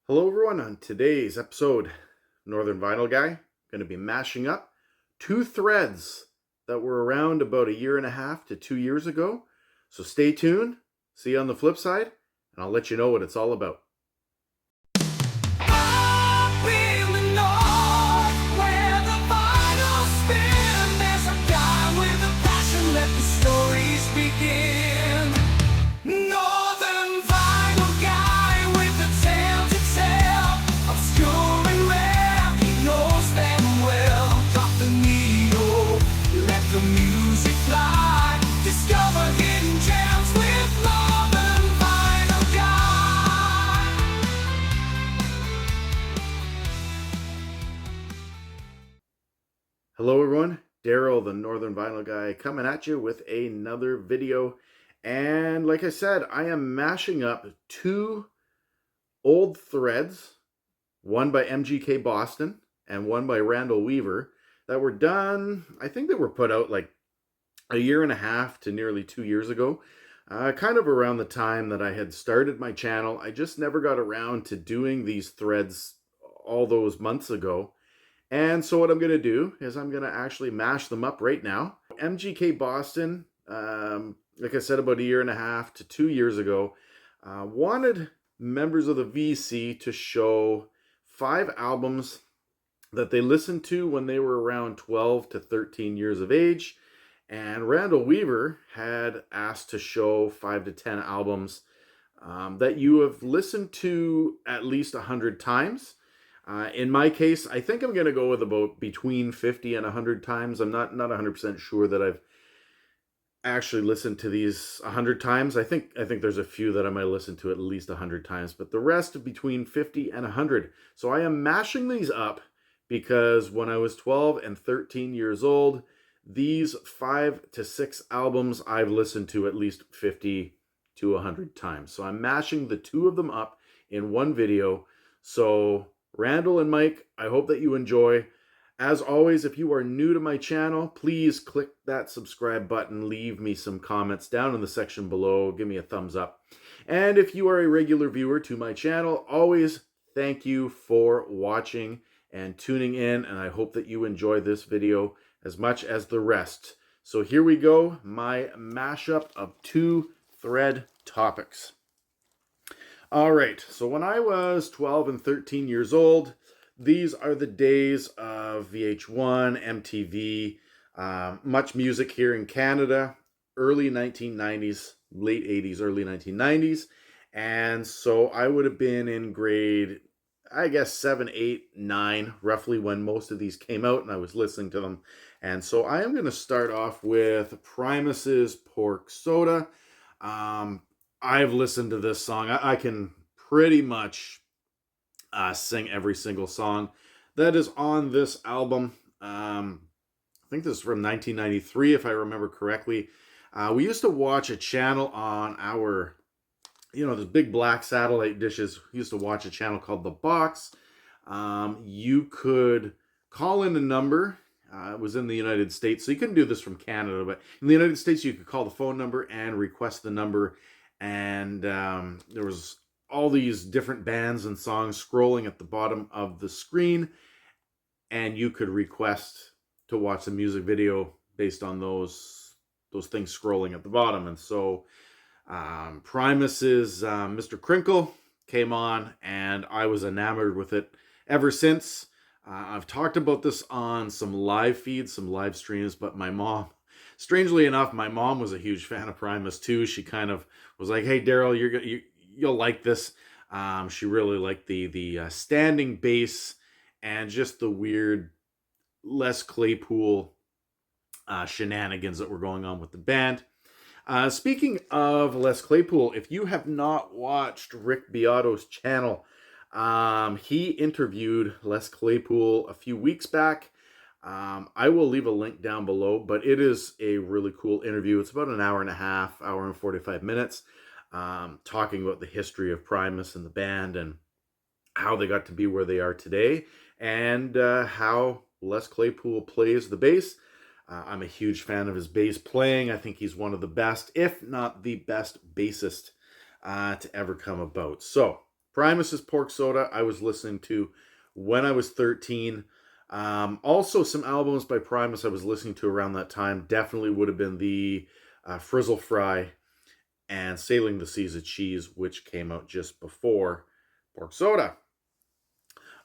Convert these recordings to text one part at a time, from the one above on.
Hello everyone, on today's episode, Northern Vinyl Guy, going to be mashing up two threads that were around about a year and a half to 2 years ago. So stay tuned, see you on the flip side, and I'll let you know what it's all about. Hello everyone, Daryl, the Northern Vinyl Guy, coming at you with another video. And like I said, I am mashing up two old threads, one by MGK Boston and one by Randall Weaver, that were done, I think they were put out like a year and a half to nearly 2 years ago. Kind of around the time that I had started my channel. I just never got around to doing these threads all those months ago. And so what I'm going to do is I'm going to actually mash them up right now. MGK Boston, like I said, about a year and a half to 2 years ago, wanted members of the VC to show 5 albums that they listened to when they were around 12 to 13 years of age. And Randall Weaver had asked to show 5 to 10 albums that you have listened to at least 100 times. In my case, I think I'm going to go with about between 50 and 100 times. I'm not 100% sure that I've actually listened to these 100 times. I think there's a few that I might listen to at least 100 times, but the rest between 50 and 100. So I am mashing these up because when I was 12 and 13 years old, these 5 to 6 albums I've listened to at least 50 to 100 times. So I'm mashing the two of them up in one video. So Randall and Mike, I hope that you enjoy. As always, if you are new to my channel, please click that subscribe button. Leave me some comments down in the section below. Give me a thumbs up. And if you are a regular viewer to my channel, always thank you for watching and tuning in. And I hope that you enjoy this video as much as the rest. So here we go, my mashup of two thread topics. All right, so when I was 12 and 13 years old, these are the days of VH1, MTV, much music here in Canada, early 1990s, late 80s, early 1990s. And so I would have been in grade, I guess, 7, 8, 9, roughly when most of these came out, and I was listening to them. And so I am going to start off with Primus's Pork Soda. I've listened to this song. I can pretty much sing every single song that is on this album. I think this is from 1993, if I remember correctly. We used to watch a channel on our, those big black satellite dishes. We used to watch a channel called The Box. You could call in a number. It was in the United States, so you couldn't do this from Canada, but in the United States, you could call the phone number and request the number. And there was all these different bands and songs scrolling at the bottom of the screen, and you could request to watch the music video based on those things scrolling at the bottom. And so Primus's Mr. Crinkle came on, and I was enamored with it ever since. I've talked about this on some live feeds, some live streams, but my mom, strangely enough, my mom was a huge fan of Primus too. She kind of was like, "Hey, Daryl, you'll like this." She really liked the standing bass and just the weird Les Claypool shenanigans that were going on with the band. Speaking of Les Claypool, if you have not watched Rick Beato's channel, he interviewed Les Claypool a few weeks back. I will leave a link down below, but it is a really cool interview. It's about an hour and a half, hour and 45 minutes, talking about the history of Primus and the band and how they got to be where they are today, and how Les Claypool plays the bass. I'm a huge fan of his bass playing. I think he's one of the best, if not the best bassist to ever come about. So Primus's Pork Soda I was listening to when I was 13. Also, some albums by Primus I was listening to around that time definitely would have been the Frizzle Fry and Sailing the Seas of Cheese, which came out just before Pork Soda.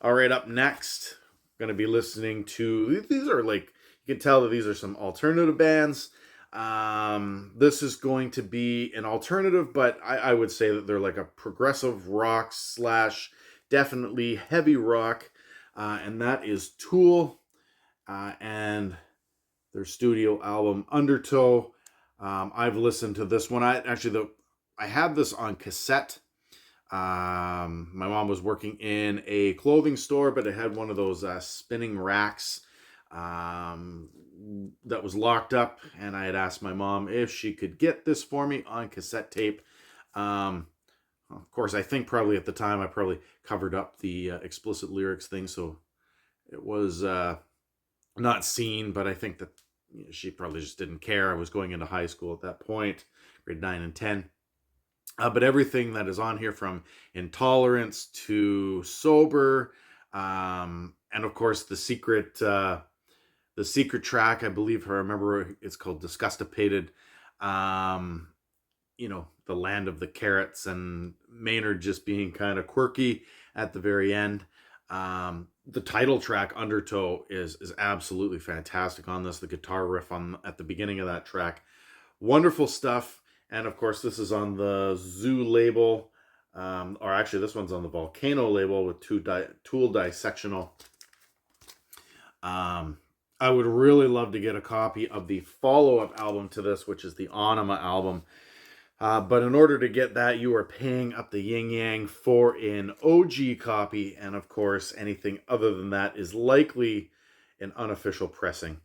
All right, up next, going to be listening to, these are like, you can tell that these are some alternative bands. This is going to be an alternative, but I would say that they're like a progressive rock slash definitely heavy rock, and that is Tool and their studio album Undertow. I've listened to this one. I had this on cassette. My mom was working in a clothing store, but it had one of those spinning racks that was locked up, and I had asked my mom if she could get this for me on cassette tape. Of course, I think probably at the time I probably covered up the explicit lyrics thing, so it was not seen, but I think that she probably just didn't care. I was going into high school at that point, grade 9 and 10. But everything that is on here, from Intolerance to Sober, and of course the secret track, I believe, I remember it's called Disgustipated. The Land of the Carrots, and Maynard just being kind of quirky at the very end. The title track Undertow is absolutely fantastic on this. The guitar riff at the beginning of that track, wonderful stuff. And of course, this is on the Zoo label, or actually this one's on the Volcano label with Tool Dissectional. I would really love to get a copy of the follow-up album to this, which is the Anima album. But in order to get that, you are paying up the yin-yang for an OG copy. And of course, anything other than that is likely an unofficial pressing.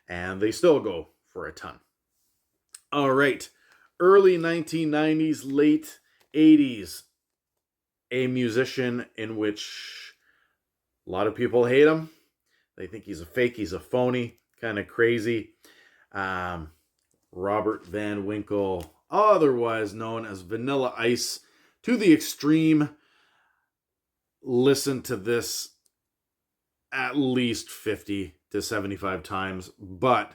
And they still go for a ton. All right. Early 1990s, late 80s. A musician in which a lot of people hate him. They think he's a fake, he's a phony, kind of crazy. Robert Van Winkle, otherwise known as Vanilla Ice, to the extreme. Listen to this at least 50 to 75 times, but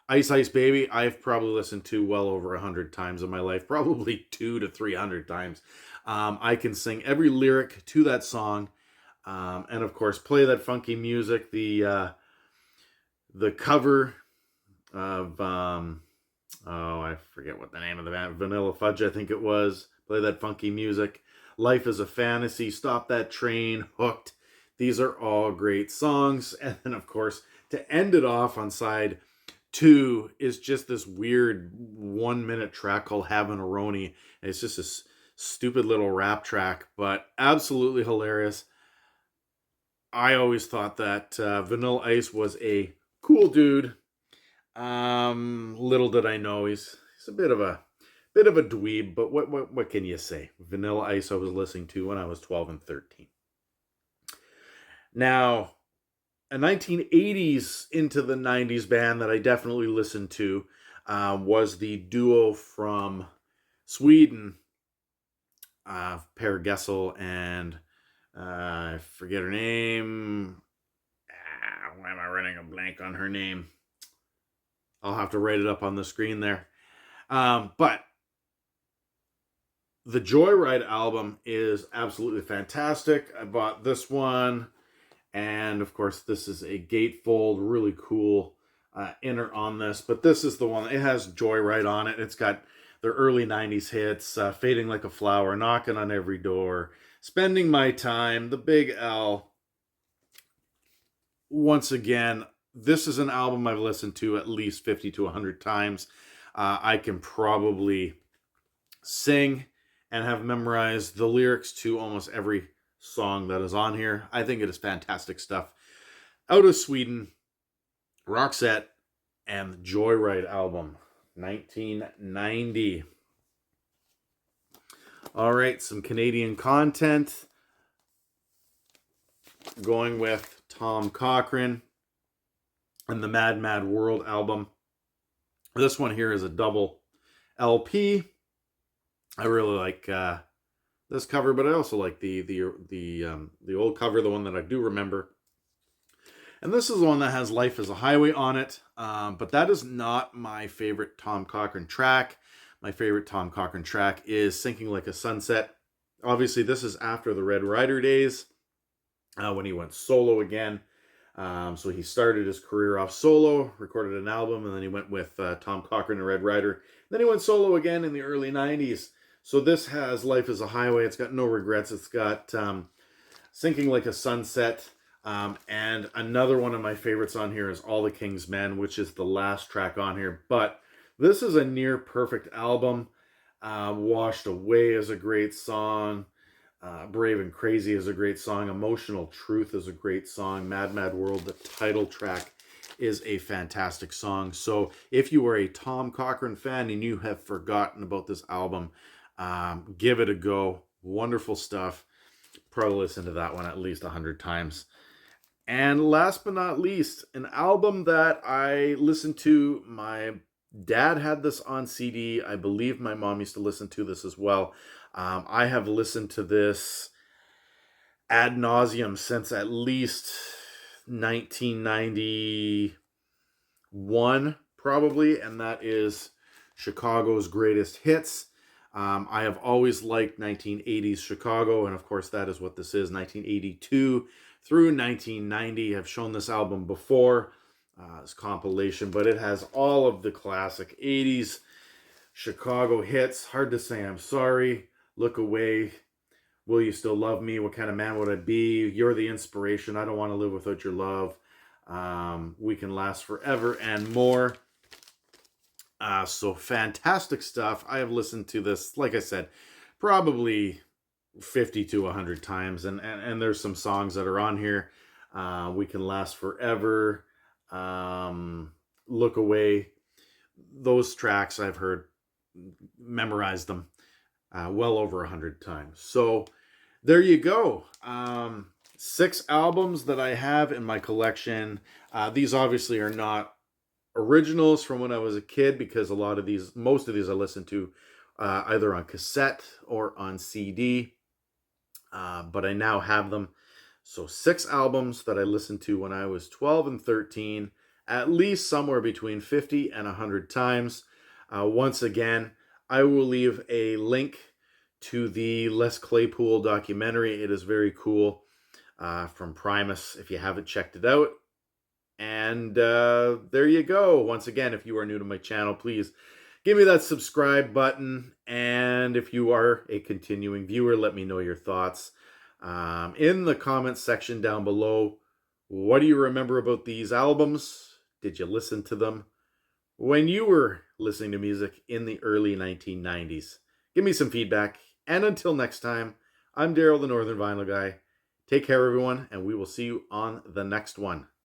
Ice Ice Baby, I've probably listened to well over 100 times in my life, probably 200 to 300 times. I can sing every lyric to that song, and of course, Play That Funky Music, the cover of, I forget what the name of the band, Vanilla Fudge, I think it was. Play That Funky Music, Life is a Fantasy, Stop That Train, Hooked. These are all great songs. And then, of course, to end it off on side 2 is just this weird 1-minute track called Habanaroni. It's just this stupid little rap track, but absolutely hilarious. I always thought that Vanilla Ice was a cool dude. Little did I know he's a bit of a dweeb, but what can you say? Vanilla Ice I was listening to when I was 12 and 13. Now, a 1980s into the 90s band that I definitely listened to was the duo from Sweden, Per Gessle and I forget her name. Why am I running a blank on her name? I'll have to write it up on the screen there. But the Joyride album is absolutely fantastic. I bought this one. And of course, this is a gatefold, really cool inner on this. But this is the one. It has Joyride on it. It's got their early 90s hits, Fading Like a Flower, Knocking on Every Door, Spending My Time, The Big L. Once again, this is an album I've listened to at least 50 to 100 times. I can probably sing and have memorized the lyrics to almost every song that is on here. I think it is fantastic stuff. Out of Sweden, Roxette and the Joyride album, 1990. All right, some Canadian content. Going with Tom Cochrane and the Mad Mad World album. This one here is a double LP. I really like this cover, but I also like the old cover, the one that I do remember. And this is the one that has Life is a Highway on it. But that is not my favorite Tom Cochrane track. My favorite Tom Cochrane track is Sinking Like a Sunset. Obviously, this is after the Red Rider days, when he went solo again. So he started his career off solo, recorded an album, and then he went with Tom Cochrane and Red Rider. Then he went solo again in the early 90s. So this has Life is a Highway. It's got No Regrets. It's got Sinking Like a Sunset. And another one of my favorites on here is All the King's Men, which is the last track on here. But this is a near perfect album. Washed Away is a great song. Brave and Crazy is a great song. Emotional Truth is a great song. Mad Mad World, the title track, is a fantastic song. So if you are a Tom Cochrane fan and you have forgotten about this album, give it a go. Wonderful stuff. Probably listen to that one at least 100 times. And last but not least, an album that I listened to. My dad had this on CD. I believe my mom used to listen to this as well. I have listened to this ad nauseum since at least 1991, probably, and that is Chicago's Greatest Hits. I have always liked 1980s Chicago, and of course that is what this is, 1982 through 1990. I've shown this album before, this compilation, but it has all of the classic 80s Chicago hits. Hard to Say I'm Sorry, Look Away, Will You Still Love Me, What Kind of Man Would I Be, You're the Inspiration, I Don't Want to Live Without Your Love, We Can Last Forever, and more. So fantastic stuff. I have listened to this, like I said, probably 50 to 100 times, and there's some songs that are on here. We Can Last Forever, Look Away. Those tracks I've heard, memorized them well over 100 times. So there you go. 6 albums that I have in my collection. These obviously are not originals from when I was a kid, because most of these I listened to either on cassette or on CD. But I now have them. So 6 albums that I listened to when I was 12 and 13, at least somewhere between 50 and 100 times. Once again, I will leave a link to the Les Claypool documentary. It is very cool, from Primus, if you haven't checked it out. And there you go. Once again, if you are new to my channel, please give me that subscribe button. And if you are a continuing viewer, let me know your thoughts in the comments section down below. What do you remember about these albums? Did you listen to them when you were listening to music in the early 1990s? Give me some feedback. And until next time, I'm Daryl, the Northern Vinyl Guy. Take care, everyone, and we will see you on the next one.